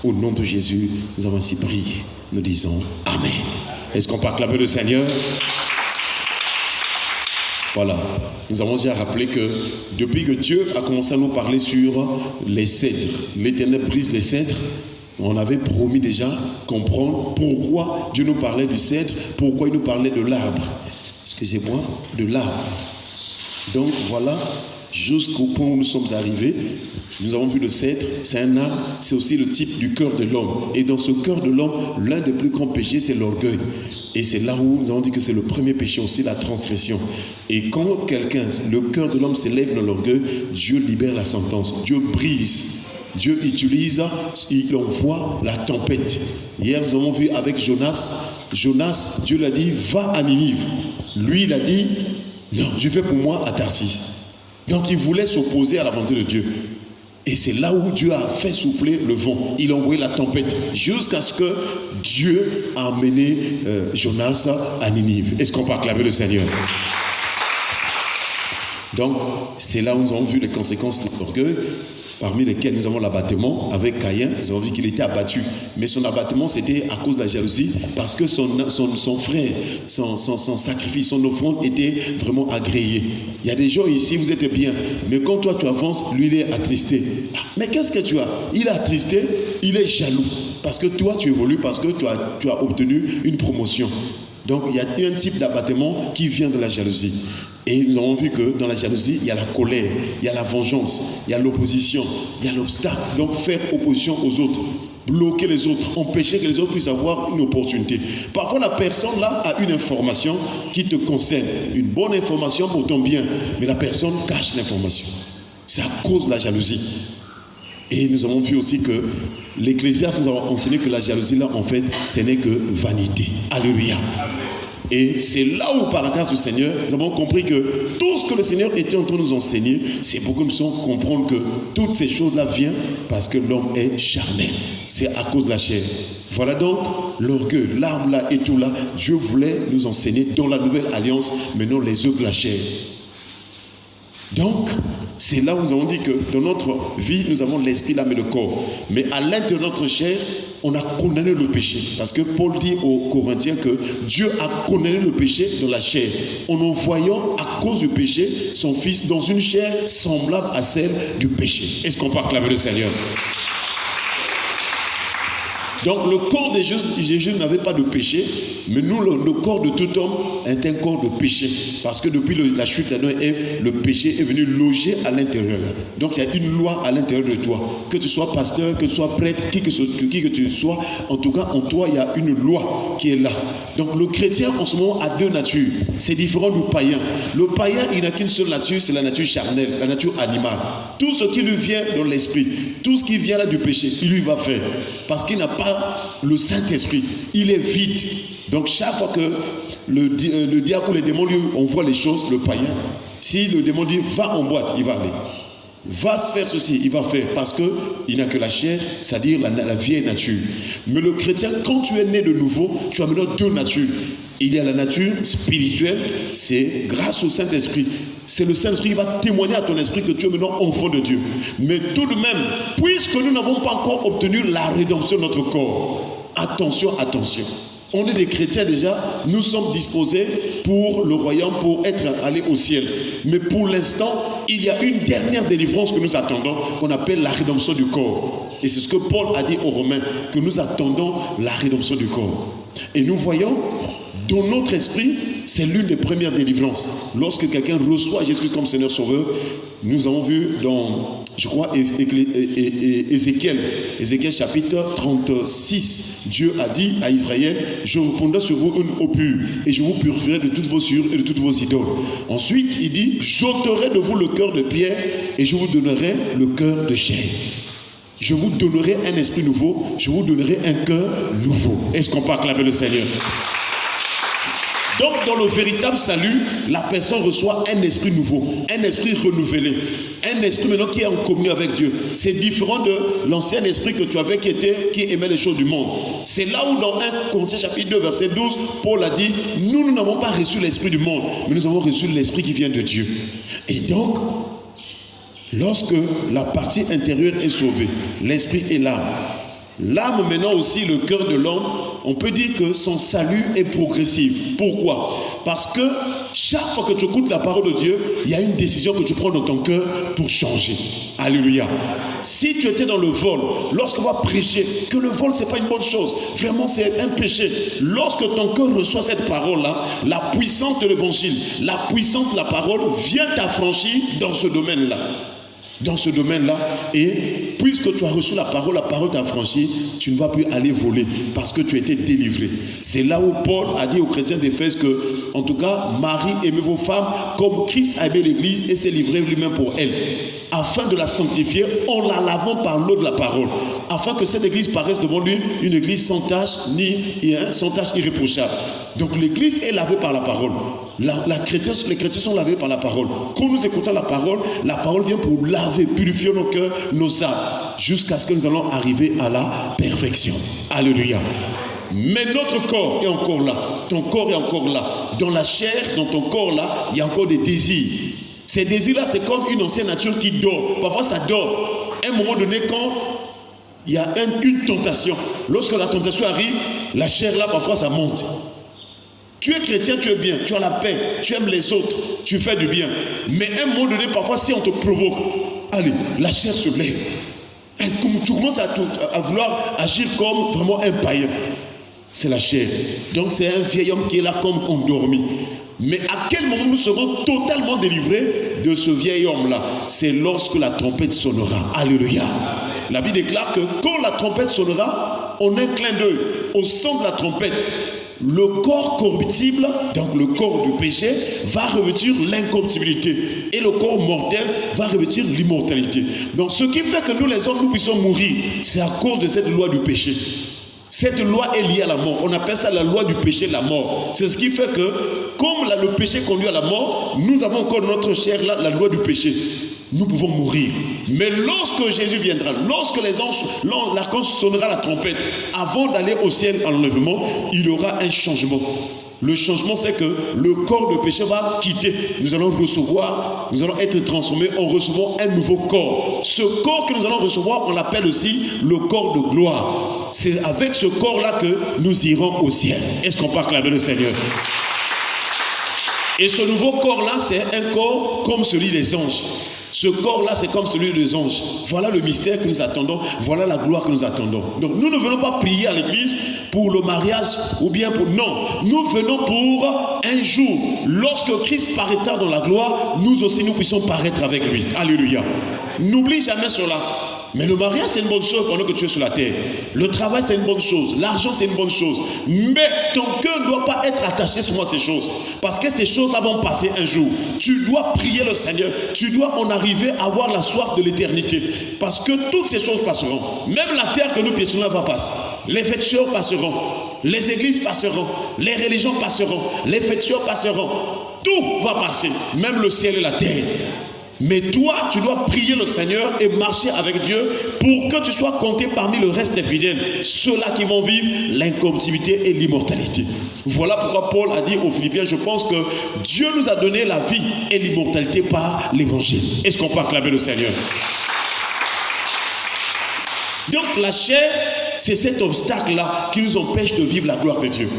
Au nom de Jésus, nous avons ainsi prié. Nous disons Amen. Est-ce qu'on peut acclamer le Seigneur? Voilà. Nous avons déjà rappelé que depuis que Dieu a commencé à nous parler sur les cèdres, l'Éternel brise les cèdres, on avait promis déjà comprendre pourquoi Dieu nous parlait du cèdre, pourquoi il nous parlait de l'arbre. Excusez-moi, de l'arbre. Donc voilà, jusqu'au point où nous sommes arrivés, nous avons vu le cèdre, c'est un arbre, c'est aussi le type du cœur de l'homme. Et dans ce cœur de l'homme, l'un des plus grands péchés, c'est l'orgueil. Et c'est là où nous avons dit que c'est le premier péché aussi, la transgression. Et quand le cœur de l'homme s'élève dans l'orgueil, Dieu libère la sentence, Dieu brise. Dieu utilise, il envoie la tempête. Hier, nous avons vu avec Jonas, Dieu l'a dit, va à Ninive. Lui, il a dit, non, je vais pour moi à Tarsis. Donc, il voulait s'opposer à la volonté de Dieu. Et c'est là où Dieu a fait souffler le vent. Il a envoyé la tempête jusqu'à ce que Dieu a amené Jonas à Ninive. Est-ce qu'on peut acclamer le Seigneur? Donc, c'est là où nous avons vu les conséquences de l'orgueil, parmi lesquelles nous avons l'abattement avec Caïn. Nous avons vu qu'il était abattu. Mais son abattement, c'était à cause de la jalousie, parce que son frère, son sacrifice, son offrande était vraiment agréé. Il y a des gens ici, vous êtes bien, mais quand toi tu avances, lui il est attristé. Mais qu'est-ce que tu as? Il est attristé, il est jaloux, parce que toi tu évolues, parce que tu as obtenu une promotion. Donc il y a un type d'abattement qui vient de la jalousie. Et nous avons vu que dans la jalousie, il y a la colère, il y a la vengeance, il y a l'opposition, il y a l'obstacle. Donc faire opposition aux autres, bloquer les autres, empêcher que les autres puissent avoir une opportunité. Parfois la personne là a une information qui te concerne, une bonne information pour ton bien, mais la personne cache l'information. C'est à cause de la jalousie. Et nous avons vu aussi que l'Ecclésiaste nous a enseigné que la jalousie là, en fait, ce n'est que vanité. Alléluia. Et c'est là où, par la grâce du Seigneur, nous avons compris que tout ce que le Seigneur était en train de nous enseigner, c'est pour que nous puissions comprendre que toutes ces choses-là viennent parce que l'homme est charnel. C'est à cause de la chair. Voilà donc l'orgueil, l'arme là et tout là. Dieu voulait nous enseigner dans la nouvelle alliance, mais non les œuvres de la chair. Donc, c'est là où nous avons dit que dans notre vie, nous avons l'esprit, l'âme et le corps. Mais à l'intérieur de notre chair, on a condamné le péché. Parce que Paul dit aux Corinthiens que Dieu a condamné le péché dans la chair, en envoyant à cause du péché son Fils dans une chair semblable à celle du péché. Est-ce qu'on peut acclamer le Seigneur? Donc le corps de Jésus n'avait pas de péché, mais nous, le corps de tout homme est un corps de péché. Parce que depuis la chute d'Adam et Ève, le péché est venu loger à l'intérieur. Donc il y a une loi à l'intérieur de toi. Que tu sois pasteur, que tu sois prêtre, qui que tu sois, en tout cas en toi il y a une loi qui est là. Donc le chrétien en ce moment a deux natures. C'est différent du païen. Le païen il n'a qu'une seule nature, c'est la nature charnelle, la nature animale. Tout ce qui lui vient dans l'esprit, tout ce qui vient là du péché, il lui va faire. Parce qu'il n'a pas le Saint-Esprit, il est vide. Donc chaque fois que le diable ou les démons lui envoient les choses, le païen, si le démon dit va en boîte, il va aller. Va se faire ceci, il va faire, parce qu'il n'a que la chair, c'est-à-dire la vieille nature. Mais le chrétien, quand tu es né de nouveau, tu as maintenant deux natures. Il y a la nature spirituelle, c'est grâce au Saint-Esprit. C'est le Saint-Esprit qui va témoigner à ton esprit que tu es maintenant enfant de Dieu. Mais tout de même, puisque nous n'avons pas encore obtenu la rédemption de notre corps, attention, attention. On est des chrétiens déjà, nous sommes disposés pour le royaume, pour aller au ciel. Mais pour l'instant, il y a une dernière délivrance que nous attendons, qu'on appelle la rédemption du corps. Et c'est ce que Paul a dit aux Romains, que nous attendons la rédemption du corps. Et nous voyons, dans notre esprit, c'est l'une des premières délivrances. Lorsque quelqu'un reçoit Jésus comme Seigneur Sauveur, nous avons vu dans, je crois, Ézéchiel chapitre 36, Dieu a dit à Israël, je répandrai sur vous une eau pure et je vous purifierai de toutes vos souillures et de toutes vos idoles. Ensuite, il dit, j'ôterai de vous le cœur de pierre et je vous donnerai le cœur de chair. Je vous donnerai un esprit nouveau, je vous donnerai un cœur nouveau. Est-ce qu'on peut acclamer le Seigneur? Donc dans le véritable salut, la personne reçoit un esprit nouveau, un esprit renouvelé, un esprit maintenant qui est en communion avec Dieu. C'est différent de l'ancien esprit que tu avais qui aimait les choses du monde. C'est là où dans 1 Corinthiens chapitre 2 verset 12, Paul a dit, nous n'avons pas reçu l'esprit du monde, mais nous avons reçu l'esprit qui vient de Dieu. Et donc, lorsque la partie intérieure est sauvée, l'esprit et l'âme, L'âme maintenant aussi, le cœur de l'homme, on peut dire que son salut est progressif. Pourquoi? Parce que chaque fois que tu écoutes la parole de Dieu, il y a une décision que tu prends dans ton cœur pour changer. Alléluia. Si tu étais dans le vol, lorsqu'on va prêcher, que le vol c'est pas une bonne chose, vraiment c'est un péché. Lorsque ton cœur reçoit cette parole-là, la puissance de l'évangile, la puissance de la parole vient t'affranchir dans ce domaine-là. Dans ce domaine-là, et puisque tu as reçu la parole t'a affranchi, tu ne vas plus aller voler parce que tu as été délivré. C'est là où Paul a dit aux chrétiens d'Éphèse que, en tout cas, Marie, aimez vos femmes comme Christ a aimé l'Église et s'est livré lui-même pour elle, afin de la sanctifier en la lavant par l'eau de la parole, afin que cette Église paraisse devant lui une Église sans tache sans tache irréprochable. Donc l'Église est lavée par la parole. Les chrétiens sont lavés par la parole. Quand nous écoutons la parole vient pour laver, purifier nos cœurs, nos âmes, jusqu'à ce que nous allons arriver à la perfection. Alléluia. Mais notre corps est encore là. Ton corps est encore là. Dans la chair, dans ton corps là, il y a encore des désirs. Ces désirs-là, c'est comme une ancienne nature qui dort. Parfois, ça dort. À un moment donné, quand il y a une tentation, lorsque la tentation arrive, la chair là, parfois, ça monte. Tu es chrétien, tu es bien, tu as la paix, tu aimes les autres, tu fais du bien. Mais à un moment donné, parfois, si on te provoque, allez, la chair se lève. Tu commences à vouloir agir comme vraiment un païen. C'est la chair. Donc c'est un vieil homme qui est là comme endormi. Mais à quel moment nous serons totalement délivrés de ce vieil homme-là? C'est lorsque la trompette sonnera. Alléluia. La Bible déclare que quand la trompette sonnera, en un clin d'œil, au son de la trompette, le corps corruptible, donc le corps du péché, va revêtir l'incorruptibilité. Et le corps mortel va revêtir l'immortalité. Donc ce qui fait que nous les hommes, nous puissions mourir, c'est à cause de cette loi du péché. Cette loi est liée à la mort. On appelle ça la loi du péché, la mort. C'est ce qui fait que, comme le péché conduit à la mort, nous avons encore notre chair là, la loi du péché. Nous pouvons mourir. Mais lorsque Jésus viendra, lorsque les anges, l'archange sonnera la trompette, avant d'aller au ciel en enlèvement, il y aura un changement. Le changement, c'est que le corps de péché va quitter. Nous allons être transformés en recevant un nouveau corps. Ce corps que nous allons recevoir, on l'appelle aussi le corps de gloire. C'est avec ce corps-là que nous irons au ciel. Est-ce qu'on peut acclamer le Seigneur? Et ce nouveau corps-là, c'est un corps comme celui des anges. Ce corps-là, c'est comme celui des anges. Voilà le mystère que nous attendons. Voilà la gloire que nous attendons. Donc, nous ne venons pas prier à l'église pour le mariage ou bien pour... Non, nous venons pour un jour. Lorsque Christ paraîtra dans la gloire, nous aussi, nous puissions paraître avec lui. Alléluia. N'oublie jamais cela. Mais le mariage, c'est une bonne chose pendant que tu es sur la terre. Le travail, c'est une bonne chose. L'argent, c'est une bonne chose. Mais ton cœur ne doit pas être attaché sur ces choses. Parce que ces choses-là vont passer un jour. Tu dois prier le Seigneur. Tu dois en arriver à avoir la soif de l'éternité. Parce que toutes ces choses passeront. Même la terre que nous piétinons va passer. Les féticheurs passeront. Les églises passeront. Les religions passeront. Les féticheurs passeront. Tout va passer. Même le ciel et la terre. Mais toi, tu dois prier le Seigneur et marcher avec Dieu pour que tu sois compté parmi le reste des fidèles, ceux-là qui vont vivre l'incorruptibilité et l'immortalité. Voilà pourquoi Paul a dit aux Philippiens, je pense que Dieu nous a donné la vie et l'immortalité par l'évangile. Est-ce qu'on peut acclamer le Seigneur? Donc la chair, c'est cet obstacle-là qui nous empêche de vivre la gloire de Dieu.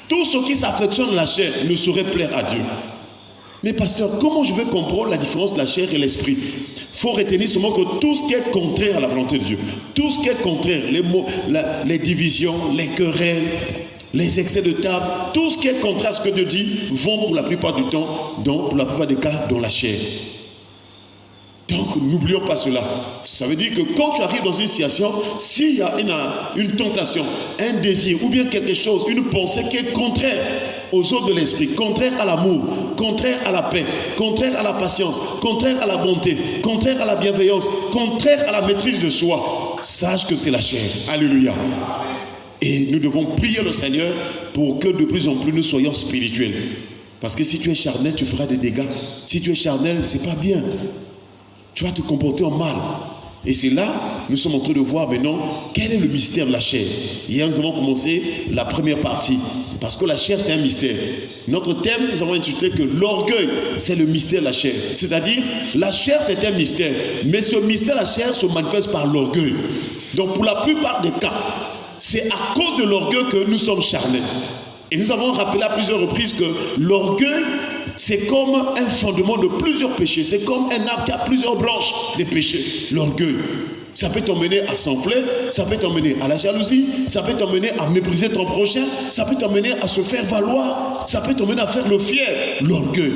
Tout ce qui s'affectionne la chair ne saurait plaire à Dieu. Mais pasteur, comment je vais comprendre la différence de la chair et l'esprit? Il faut retenir seulement que tout ce qui est contraire à la volonté de Dieu, tout ce qui est contraire, les divisions, les querelles, les excès de table, tout ce qui est contraire à ce que Dieu dit, vont pour la plupart du temps, pour la plupart des cas, dans la chair. Donc, n'oublions pas cela. Ça veut dire que quand tu arrives dans une situation, s'il y a une tentation, un désir, ou bien quelque chose, une pensée qui est contraire aux autres de l'esprit, contraire à l'amour, contraire à la paix, contraire à la patience, contraire à la bonté, contraire à la bienveillance, contraire à la maîtrise de soi, sache que c'est la chair. Alléluia. Et nous devons prier le Seigneur pour que de plus en plus nous soyons spirituels. Parce que si tu es charnel, tu feras des dégâts. Si tu es charnel, c'est pas bien. Tu vas te comporter en mal. Et c'est là, nous sommes en train de voir maintenant quel est le mystère de la chair. Hier, nous avons commencé la première partie. Parce que la chair, c'est un mystère. Notre thème, nous avons intitulé que l'orgueil, c'est le mystère de la chair. C'est-à-dire, la chair, c'est un mystère. Mais ce mystère de la chair se manifeste par l'orgueil. Donc pour la plupart des cas, c'est à cause de l'orgueil que nous sommes charnels. Et nous avons rappelé à plusieurs reprises que l'orgueil, c'est comme un fondement de plusieurs péchés. C'est comme un arbre qui a plusieurs branches des péchés. L'orgueil. Ça peut t'emmener à s'enfler, ça peut t'emmener à la jalousie, ça peut t'emmener à mépriser ton prochain, ça peut t'emmener à se faire valoir, ça peut t'emmener à faire le fier, l'orgueil.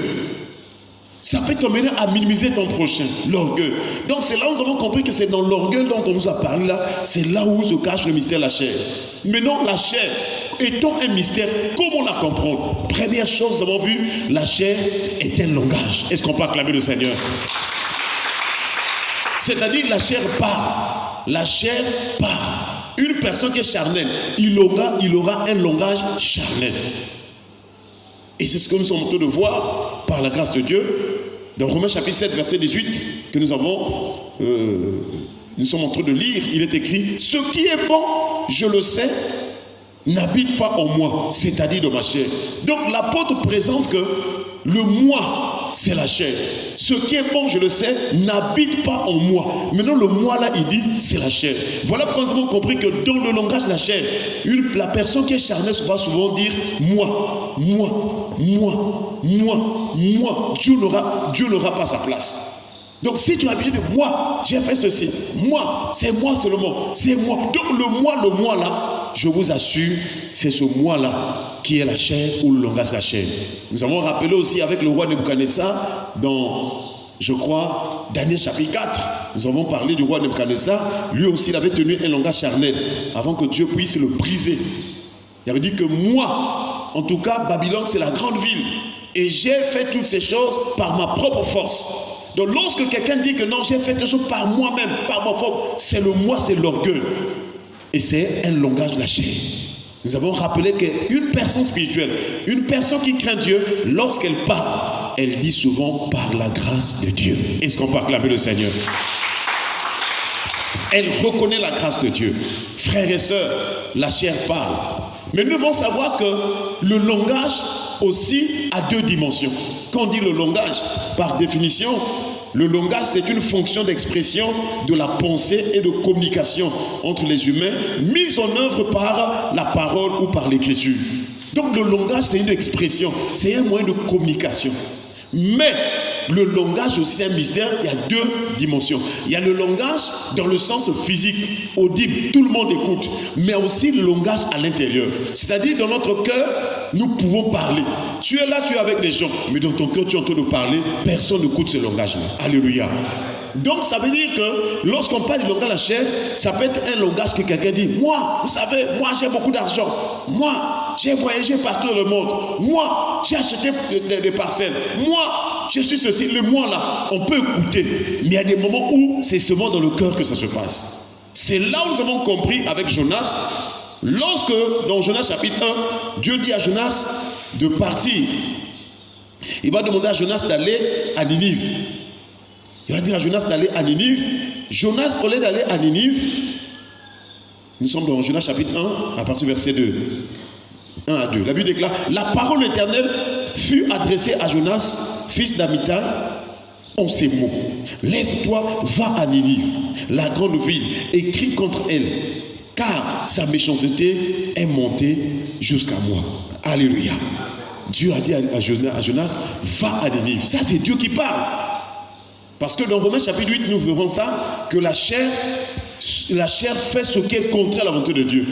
Ça peut t'emmener à minimiser ton prochain, l'orgueil. Donc c'est là où nous avons compris que c'est dans l'orgueil dont on nous a parlé là, c'est là où se cache le mystère de la chair. Maintenant, la chair étant un mystère, comment la comprendre? Première chose, nous avons vu, la chair est un langage. Est-ce qu'on peut acclamer le Seigneur? C'est-à-dire la chair parle. La chair parle. Une personne qui est charnelle, il aura un langage charnel. Et c'est ce que nous sommes en train de voir par la grâce de Dieu dans Romains chapitre 7 verset 18 que nous sommes en train de lire. Il est écrit: ce qui est bon, je le sais, n'habite pas en moi, c'est-à-dire dans ma chair. Donc l'apôtre présente que le moi, c'est la chair. Ce qui est bon, je le sais, n'habite pas en moi. Maintenant, le moi là, il dit, c'est la chair. Voilà pourquoi nous avons compris que dans le langage de la chair, la personne qui est charnelle va souvent dire moi, moi, moi, moi, moi. Dieu n'aura pas sa place. Donc si tu as besoin de moi, j'ai fait ceci. Moi seulement. C'est moi. Donc le moi là, je vous assure, c'est ce moi là qui est la chair ou le langage de la chair. Nous avons rappelé aussi avec le roi Nebuchadnezzar dans, je crois, Daniel chapitre 4. Nous avons parlé du roi Nebuchadnezzar. Lui aussi, il avait tenu un langage charnel avant que Dieu puisse le briser. Il avait dit que moi, en tout cas, Babylone, c'est la grande ville. Et j'ai fait toutes ces choses par ma propre force. Donc lorsque quelqu'un dit que non, j'ai fait quelque chose par moi-même, par ma force, c'est le moi, c'est l'orgueil. Et c'est un langage de la chair. Nous avons rappelé qu'une personne spirituelle, une personne qui craint Dieu, lorsqu'elle parle, elle dit souvent par la grâce de Dieu. Est-ce qu'on peut acclamer le Seigneur? Elle reconnaît la grâce de Dieu. Frères et sœurs, la chair parle. Mais nous devons savoir que le langage aussi a deux dimensions. Quand on dit le langage, par définition, le langage c'est une fonction d'expression de la pensée et de communication entre les humains, mise en œuvre par la parole ou par l'écriture. Donc le langage c'est une expression, c'est un moyen de communication. Mais le langage aussi c'est un mystère, il y a deux dimensions. Il y a le langage dans le sens physique, audible, tout le monde écoute, mais aussi le langage à l'intérieur. C'est-à-dire dans notre cœur, nous pouvons parler. Tu es là, tu es avec les gens, mais dans ton cœur tu es en train de parler, personne n'écoute ce langage-là. Alléluia. Donc ça veut dire que lorsqu'on parle du langage de la chair, ça peut être un langage que quelqu'un dit. Moi, vous savez, moi j'ai beaucoup d'argent. Moi, j'ai voyagé partout dans le monde. Moi, j'ai acheté des parcelles. Moi, je suis ceci. Le moi là, on peut écouter. Mais il y a des moments où c'est seulement dans le cœur que ça se passe. C'est là où nous avons compris avec Jonas. Lorsque, dans Jonas chapitre 1, Dieu dit à Jonas de partir. Il va demander à Jonas d'aller à Ninive. Il va dire à Jonas d'aller à Ninive. Jonas, au lieu d'aller à Ninive, nous sommes dans Jonas chapitre 1, à partir du verset 2. 1 à 2. La Bible déclare: la parole éternelle fut adressée à Jonas, fils d'Amitai, en ces mots: lève-toi, va à Ninive, la grande ville, et crie contre elle, car sa méchanceté est montée jusqu'à moi. Alléluia. Dieu a dit à Jonas, va à Ninive. Ça, c'est Dieu qui parle. Parce que dans Romains chapitre 8, nous verrons ça, que la chair fait ce qui est contraire à la volonté de Dieu.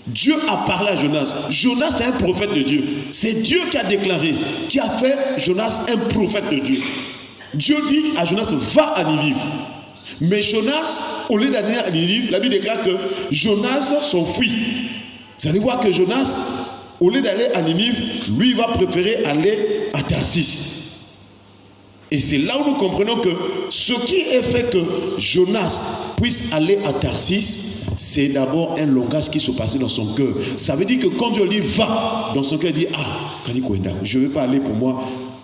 Dieu a parlé à Jonas. Jonas est un prophète de Dieu. C'est Dieu qui a déclaré, qui a fait Jonas un prophète de Dieu. Dieu dit à Jonas, va à Ninive. Mais Jonas, au lieu d'aller à Ninive, la Bible déclare que Jonas s'enfuit. Vous allez voir que Jonas, au lieu d'aller à Ninive, lui va préférer aller à Tarsis. Et c'est là où nous comprenons que ce qui est fait que Jonas puisse aller à Tarsis, c'est d'abord un langage qui se passait dans son cœur. Ça veut dire que quand Dieu dit va, dans son cœur, il dit je ne veux pas aller pour moi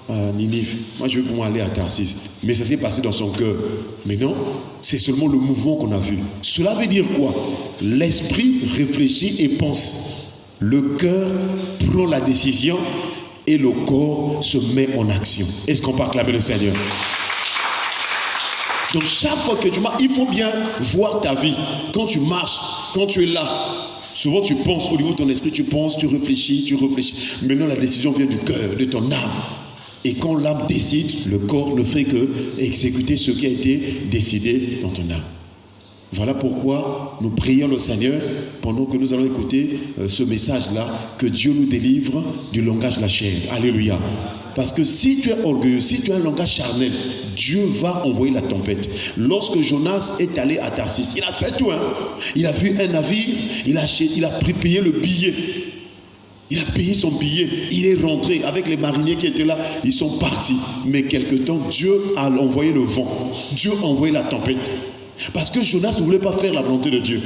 à Ninive. Moi, je veux pour moi aller à Tarsis. Mais ça s'est passé dans son cœur. Mais non, c'est seulement le mouvement qu'on a vu. Cela veut dire quoi? L'esprit réfléchit et pense. Le cœur prend la décision et le corps se met en action. Est-ce qu'on peut acclamer le Seigneur? Donc chaque fois que tu marches, il faut bien voir ta vie. Quand tu marches, quand tu es là, souvent tu penses, au niveau de ton esprit, tu penses, tu réfléchis. Maintenant la décision vient du cœur, de ton âme. Et quand l'âme décide, le corps ne fait que exécuter ce qui a été décidé dans ton âme. Voilà pourquoi nous prions le Seigneur pendant que nous allons écouter ce message-là, que Dieu nous délivre du langage de la chair. Alléluia. Parce que si tu es orgueilleux, si tu as un langage charnel, Dieu va envoyer la tempête. Lorsque Jonas est allé à Tarsis, il a fait tout. Il a vu un navire, il a payé le billet. Il a payé son billet, il est rentré avec les mariniers qui étaient là, ils sont partis. Mais quelque temps, Dieu a envoyé le vent, Dieu a envoyé la tempête. Parce que Jonas ne voulait pas faire la volonté de Dieu.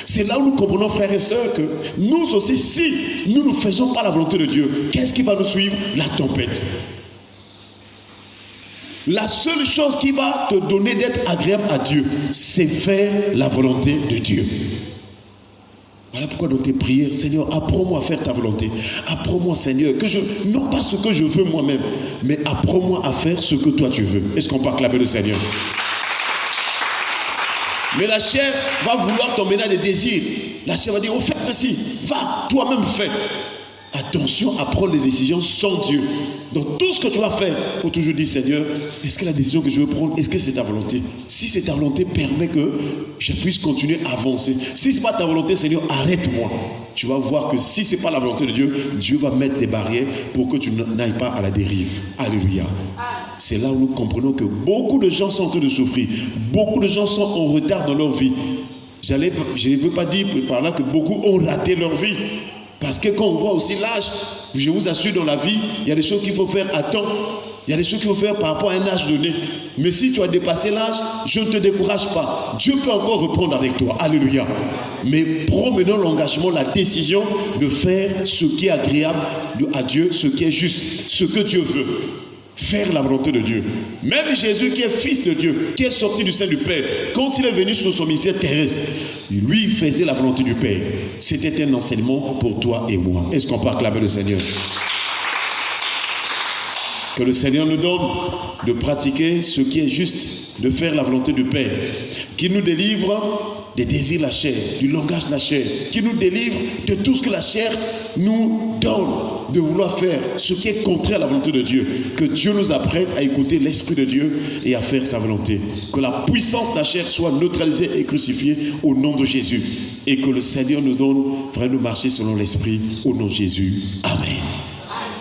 C'est là où nous comprenons, frères et sœurs, que nous aussi, si nous ne faisons pas la volonté de Dieu, qu'est-ce qui va nous suivre? La tempête. La seule chose qui va te donner d'être agréable à Dieu, c'est faire la volonté de Dieu. Voilà pourquoi dans tes prières, Seigneur, apprends-moi à faire ta volonté. Apprends-moi, Seigneur, non pas ce que je veux moi-même, mais apprends-moi à faire ce que toi tu veux. Est-ce qu'on peut acclamer le Seigneur? Mais la chair va vouloir t'emmener à des désirs. La chair va dire, oh, fais ceci, va, toi-même fais. Attention à prendre des décisions sans Dieu. Donc tout ce que tu vas faire, il faut toujours dire, Seigneur, est-ce que la décision que je veux prendre, est-ce que c'est ta volonté? Si c'est ta volonté, permets que je puisse continuer à avancer. Si ce n'est pas ta volonté, Seigneur, arrête-moi. Tu vas voir que si ce n'est pas la volonté de Dieu, Dieu va mettre des barrières pour que tu n'ailles pas à la dérive. Alléluia. C'est là où nous comprenons que beaucoup de gens sont en train de souffrir. Beaucoup de gens sont en retard dans leur vie. Je ne veux pas dire par là que beaucoup ont raté leur vie. Parce que quand on voit aussi l'âge, je vous assure, dans la vie, il y a des choses qu'il faut faire à temps. Il y a des choses qu'il faut faire par rapport à un âge donné. Mais si tu as dépassé l'âge, je ne te décourage pas. Dieu peut encore reprendre avec toi. Alléluia. Mais prends maintenant l'engagement, la décision de faire ce qui est agréable à Dieu, ce qui est juste, ce que Dieu veut. Faire la volonté de Dieu. Même Jésus qui est fils de Dieu, qui est sorti du sein du Père, quand il est venu sur son ministère terrestre, lui faisait la volonté du Père. C'était un enseignement pour toi et moi. Est-ce qu'on peut acclamer le Seigneur? Que le Seigneur nous donne de pratiquer ce qui est juste, de faire la volonté du Père, qui nous délivre des désirs de la chair, du langage de la chair, qui nous délivre de tout ce que la chair nous donne de vouloir faire, ce qui est contraire à la volonté de Dieu. Que Dieu nous apprenne à écouter l'Esprit de Dieu et à faire sa volonté. Que la puissance de la chair soit neutralisée et crucifiée au nom de Jésus. Et que le Seigneur nous donne vraiment de marcher selon l'Esprit au nom de Jésus. Amen.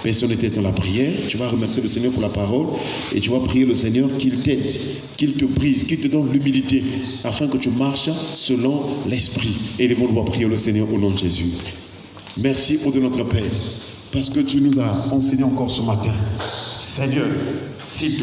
Personne n'était dans la prière, tu vas remercier le Seigneur pour la parole et tu vas prier le Seigneur qu'il t'aide, qu'il te brise, qu'il te donne l'humilité afin que tu marches selon l'Esprit. Et les mots doivent prier le Seigneur au nom de Jésus. Merci au Dieu de notre Père parce que tu nous as enseigné encore ce matin. Seigneur, s'il te